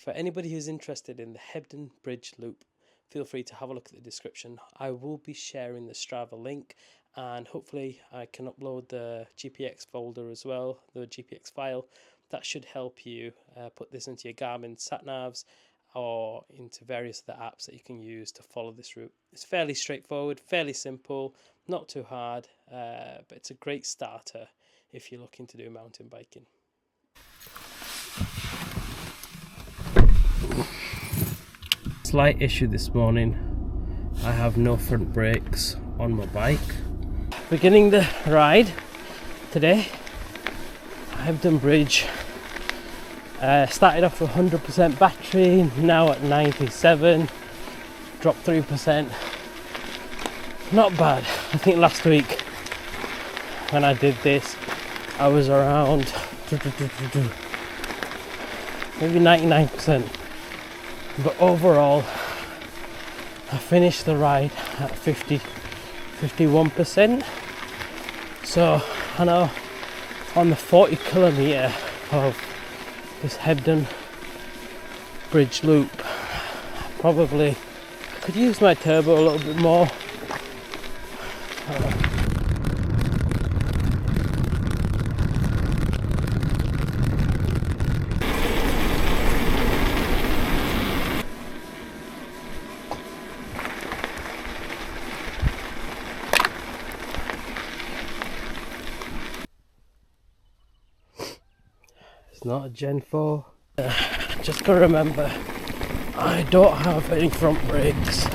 For anybody who's interested in the Hebden Bridge loop, feel free to have a look at the description. I will be sharing the Strava link, and hopefully I can upload the GPX folder as well, the GPX file. That should help you put this into your Garmin sat-navs or into various other apps that you can use to follow this route. It's fairly straightforward, fairly simple, not too hard, but it's a great starter if you're looking to do mountain biking. Slight issue this morning, I have no front brakes on my bike. Beginning the ride today, Hebden Bridge. Started off with 100% battery, now at 97, dropped 3%. Not bad. I think last week when I did this, I was around maybe 99%. But overall, I finished the ride at 51%. So I know on the 40 kilometre of this Hebden Bridge loop, probably could use my turbo a little bit more. It's not a Gen 4. Just gotta remember, I don't have any front brakes,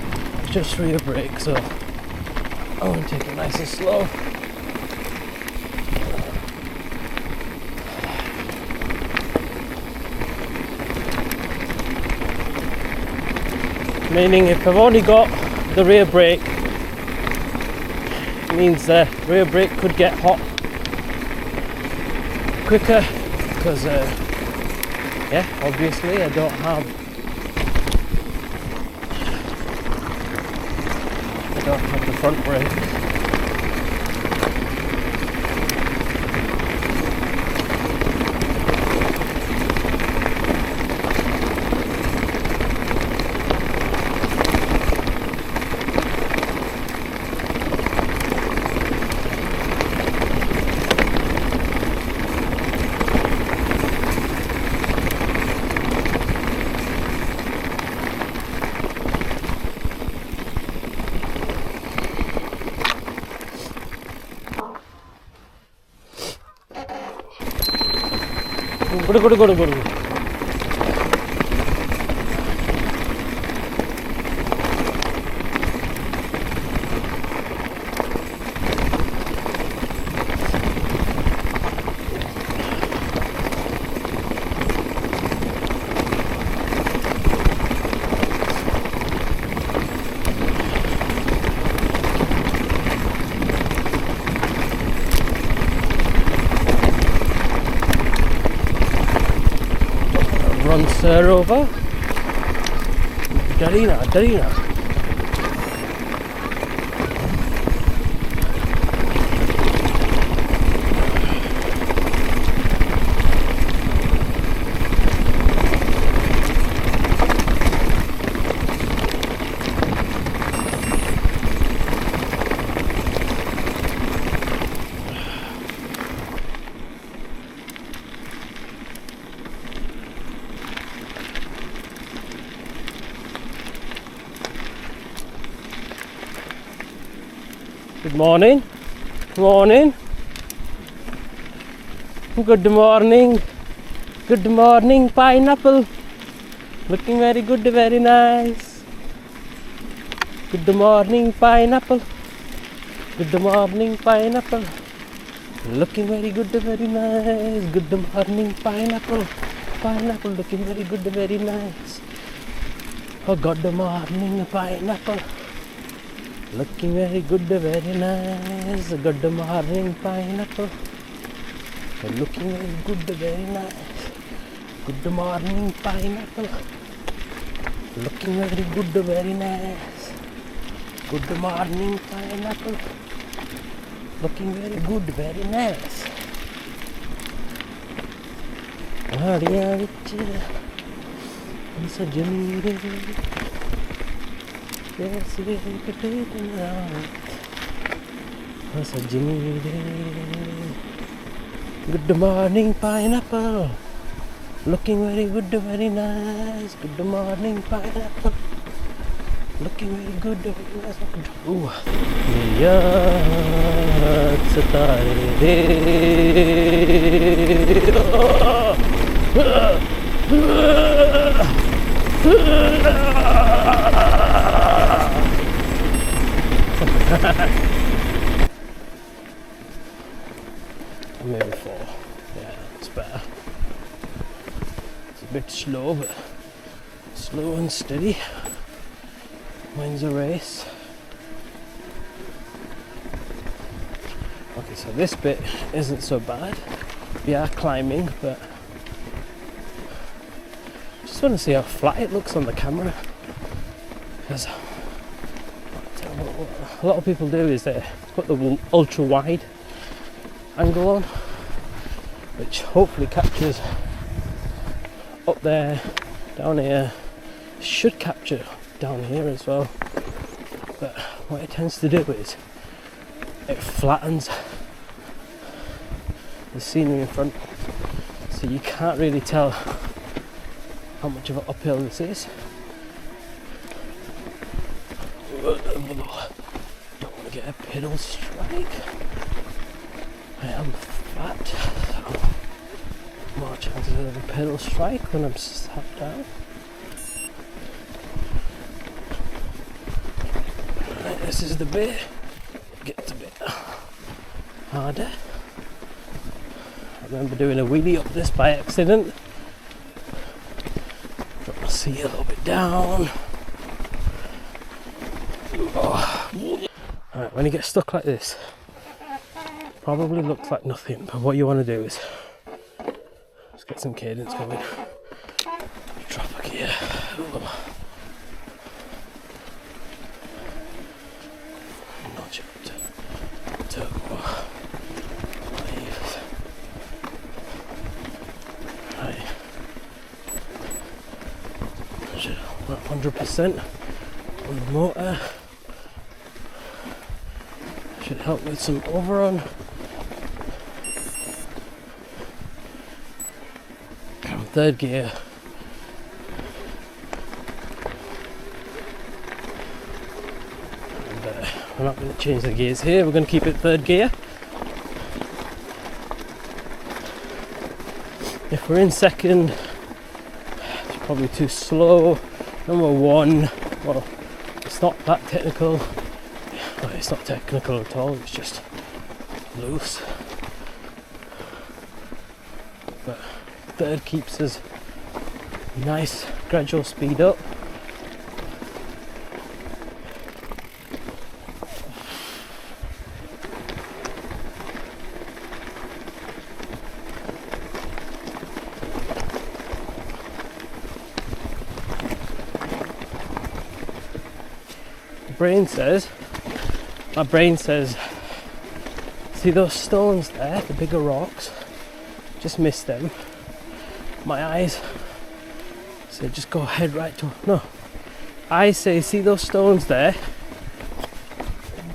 just rear brakes, so I want to take it nice and slow. Meaning if I've only got the rear brake, it means the rear brake could get hot quicker. Because, yeah, obviously I don't have the front brake. Go. Run sir over. Darina. Good morning. Good morning, pineapple. Looking very good, very nice. Good morning, pineapple. Looking very good, very nice. Good morning, pineapple. Looking very good, very nice. Oh, good morning, pineapple. Looking very good, very nice. Good morning, pineapple. Looking very good, very nice. Good morning, pineapple. Looking very good, very nice. Good morning, pineapple. Looking very good, very nice. सजनी कैसे कटे दिन रात सजनी Good morning pineapple, looking very good, very nice. Good morning pineapple, looking very good, very nice. Ooh, yaar sitare maybe 4. Yeah, it's better. It's a bit slow, but slow and steady wins a race. Okay, so this bit isn't so bad. We are climbing, but just want to see how flat it looks on the camera. Because what a lot of people do is they put the ultra wide angle on, which hopefully captures up there, down here, should capture down here as well, but what it tends to do is it flattens the scenery in front, so you can't really tell how much of an uphill this is. Don't want to get a pedal strike. I am fat, so more chances of a pedal strike when I'm sat down. Right, this is the bit, it gets a bit harder. I remember doing a wheelie up this by accident. Drop my seat a little bit down. Oh. Alright, when you get stuck like this, probably looks like nothing, but what you want to do is just get some cadence going. Drop a gear. Notch up to turbo. Right. 100% on the motor. Should help with some overrun. Third gear. And we're not going to change the gears here, we're going to keep it third gear. If we're in second, it's probably too slow. Number 1, well, it's not that technical. Well, it's not technical at all, it's just loose. But third keeps us nice gradual speed up. My brain says, see those stones there, the bigger rocks, just miss them. My eyes say just go head right to, no, I say see those stones there,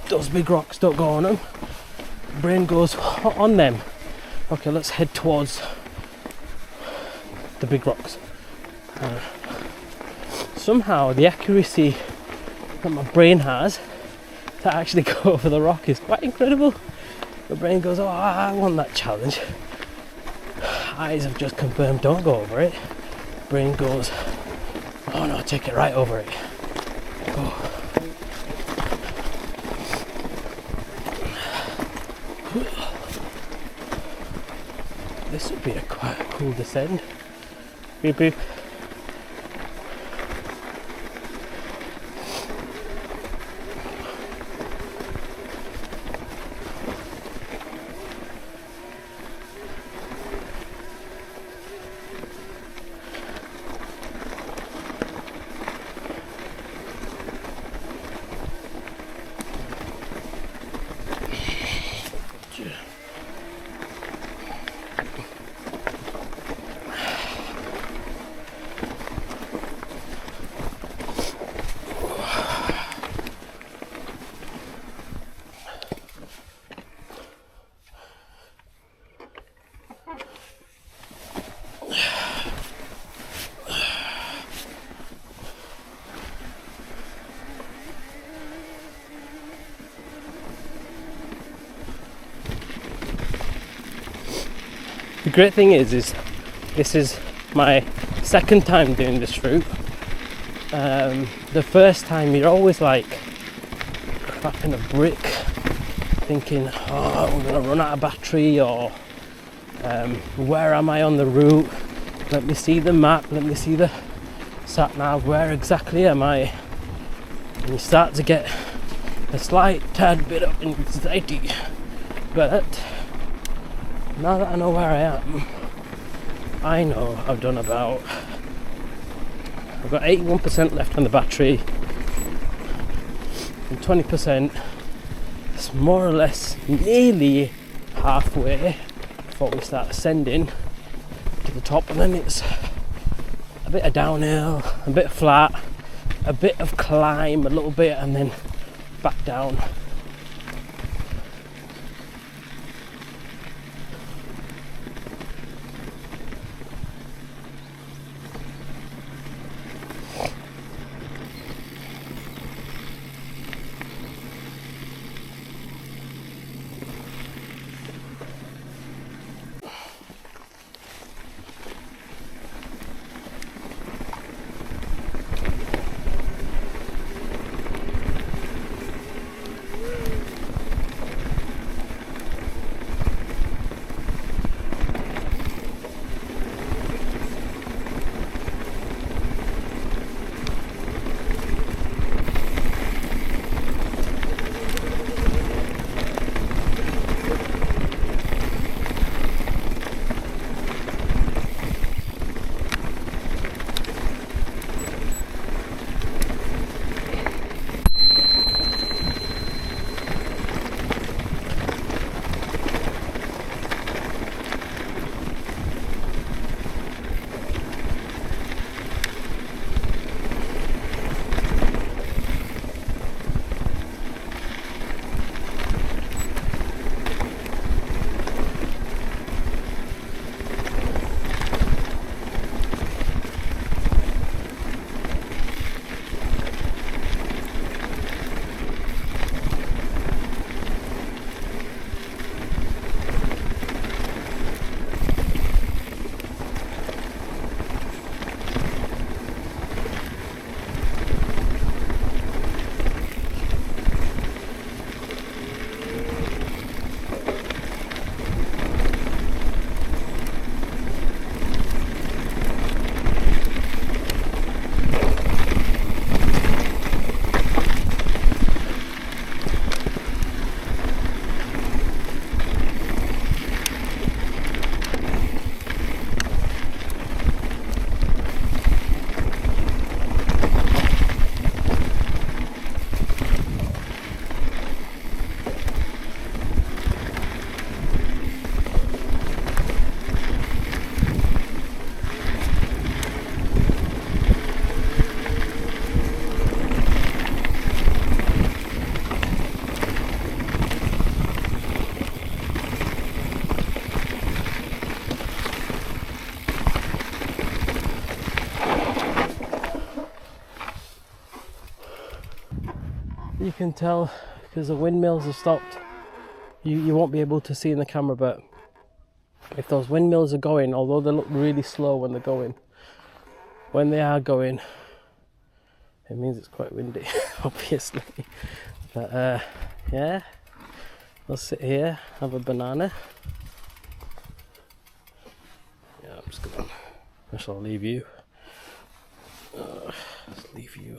those big rocks, don't go on them. Brain goes on them, okay, let's head towards the big rocks. Somehow the accuracy that my brain has to actually go over the rock is quite incredible. My brain goes, oh, I want that challenge. Eyes have just confirmed don't go over it. Brain goes, oh no, take it right over it. Go. This would be a quite cool descent. Beep beep. great thing is this is my second time doing this route. The first time you're always like cracking a brick, thinking, oh, we're gonna run out of battery, or where am I on the route? Let me see the map, let me see the sat nav, where exactly am I? And you start to get a slight tad bit of anxiety. But now that I know where I am, I know I've got 81% left on the battery, and 20%. It's more or less nearly halfway before we start ascending to the top, and then it's a bit of downhill, a bit flat, a bit of climb, a little bit, and then back down. You can tell because the windmills have stopped. You won't be able to see in the camera, but if those windmills are going, although they look really slow when they're going, when they are going, it means it's quite windy, obviously. But yeah, I'll sit here, have a banana. Yeah, I'm just gonna, I shall leave you. Just leave you.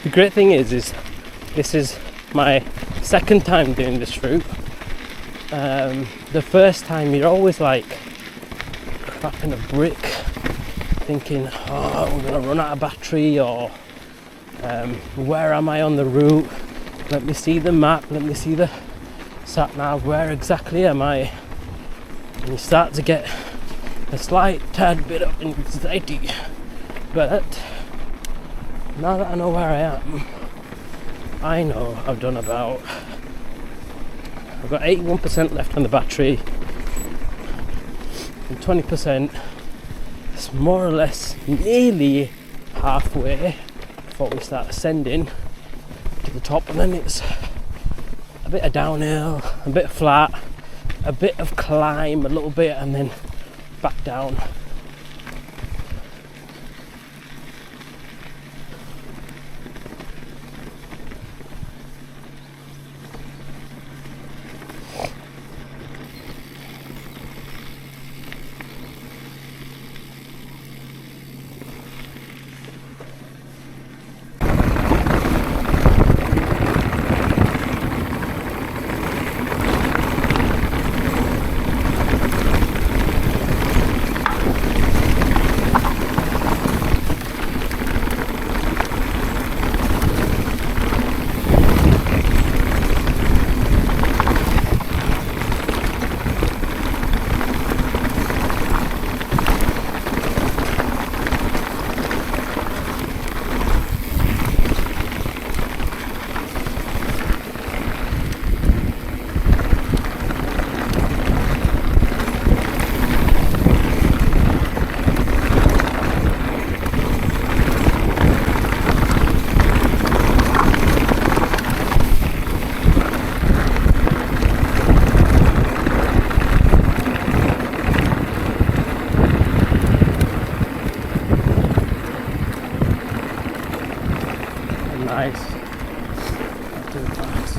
The great thing is this is my second time doing this route. The first time you're always like cracking a brick, thinking, oh, I'm gonna run out of battery, or where am I on the route? Let me see the map, let me see the sat nav, where exactly am I? And you start to get a slight tad bit of anxiety. But now that I know where I am, I know I've got 81% left on the battery, and 20%. It's more or less nearly halfway before we start ascending to the top, and then it's a bit of downhill, a bit flat, a bit of climb, a little bit, and then back down. Nice. Not too fast.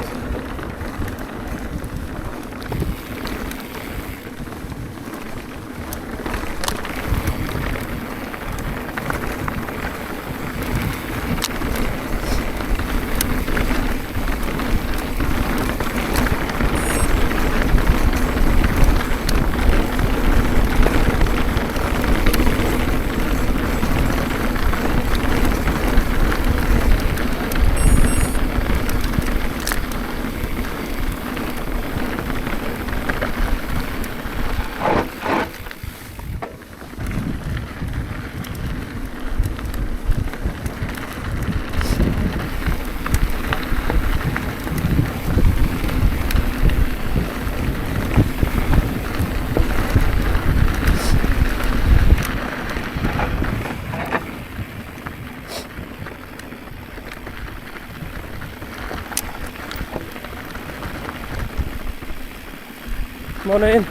Morning.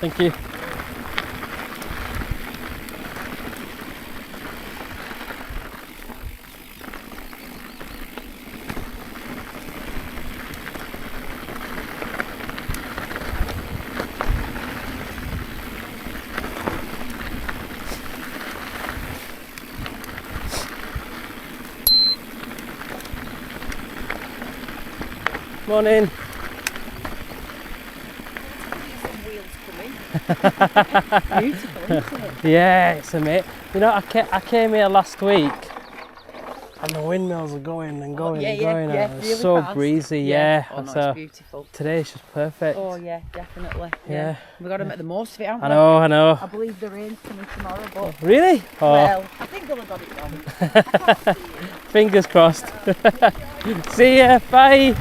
Thank you. Morning. Beautiful, isn't it? Yeah, it's amazing. You know, I came here last week and the windmills are going and going and going. Yeah, It's really so fast. breezy, yeah. Oh no, So it's beautiful. today's just perfect. Oh yeah, definitely. Yeah. We've got to make the most of it, haven't I we? know. I believe the rain's coming tomorrow, but Really? Oh, well, I think they'll have got it wrong. I can't see it. fingers crossed. See ya, bye.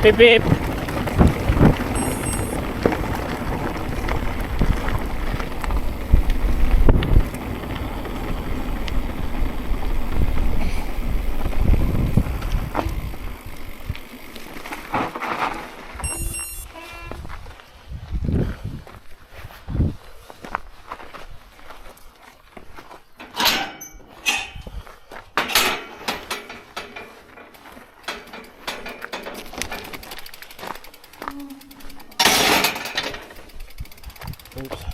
Beep beep. Oops.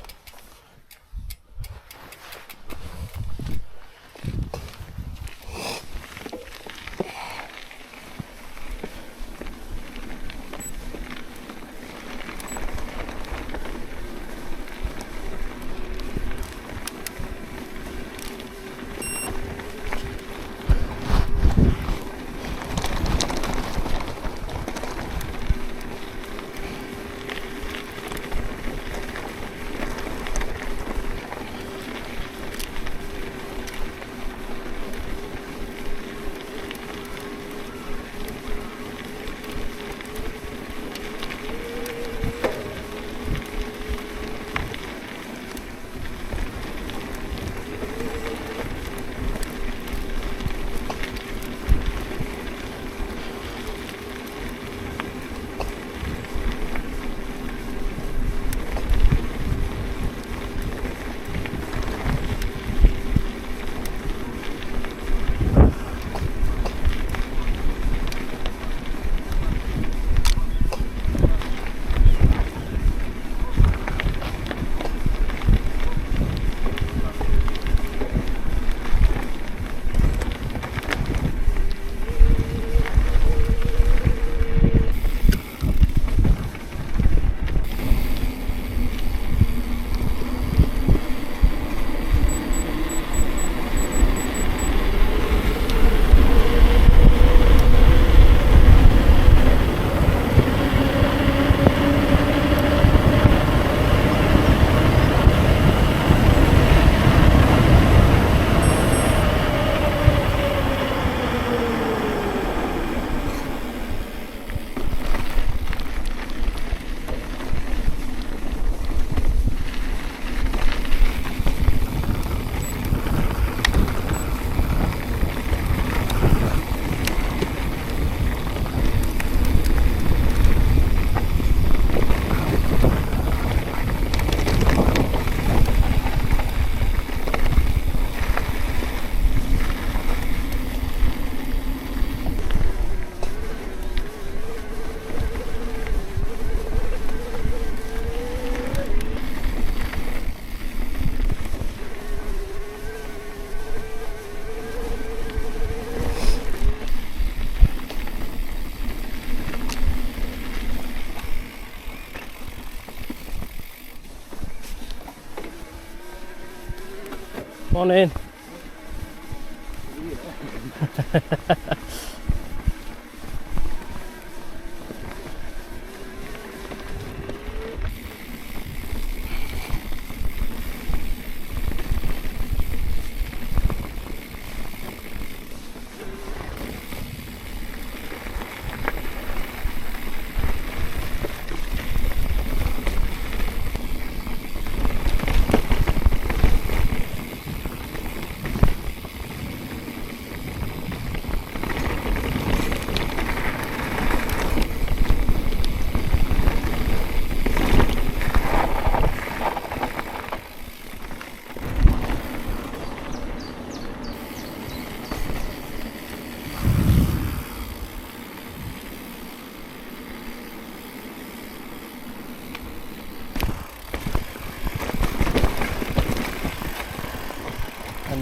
Come on in.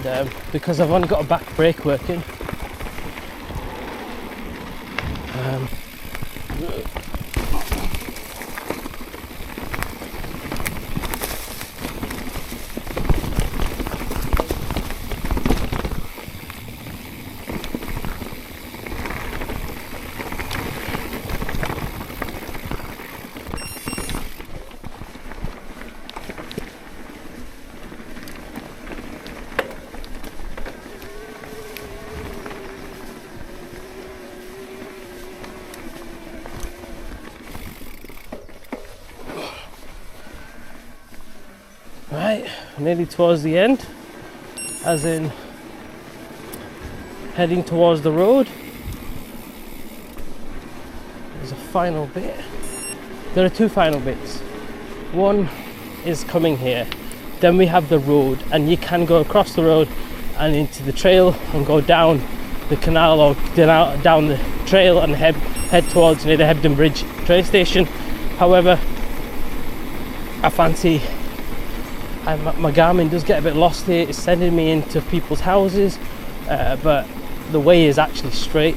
And because I've only got a back brake working, Right, nearly towards the end, as in heading towards the road. There's a final bit. There are two final bits. One is coming here, then we have the road, and you can go across the road and into the trail and go down the canal or down the trail and head towards near the Hebden Bridge train station. However, I fancy my Garmin does get a bit lost here. It's sending me into people's houses, but the way is actually straight,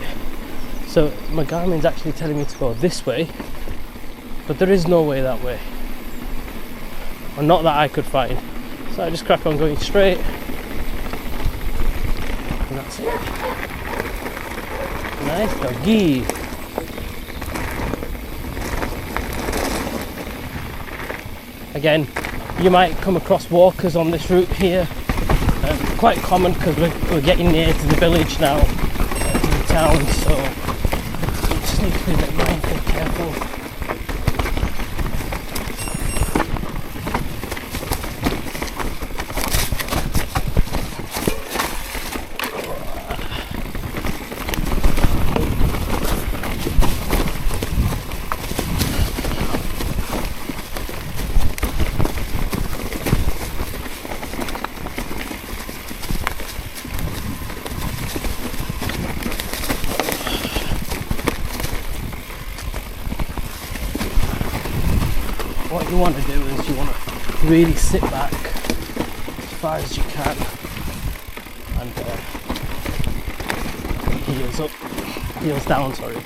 so my Garmin's actually telling me to go this way, but there is no way that way, or not that I could find, so I just crack on going straight, and that's it. Nice doggy. Again, you might come across walkers on this route here. Quite common because we're getting near to the village now, to the town, so you just need to be a bit mindful, careful. What you want to do is you want to really sit back as far as you can and heels down, sorry.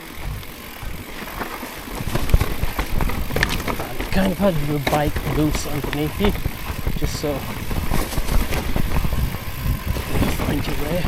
And kind of have your bike loose underneath you, just so you find your way.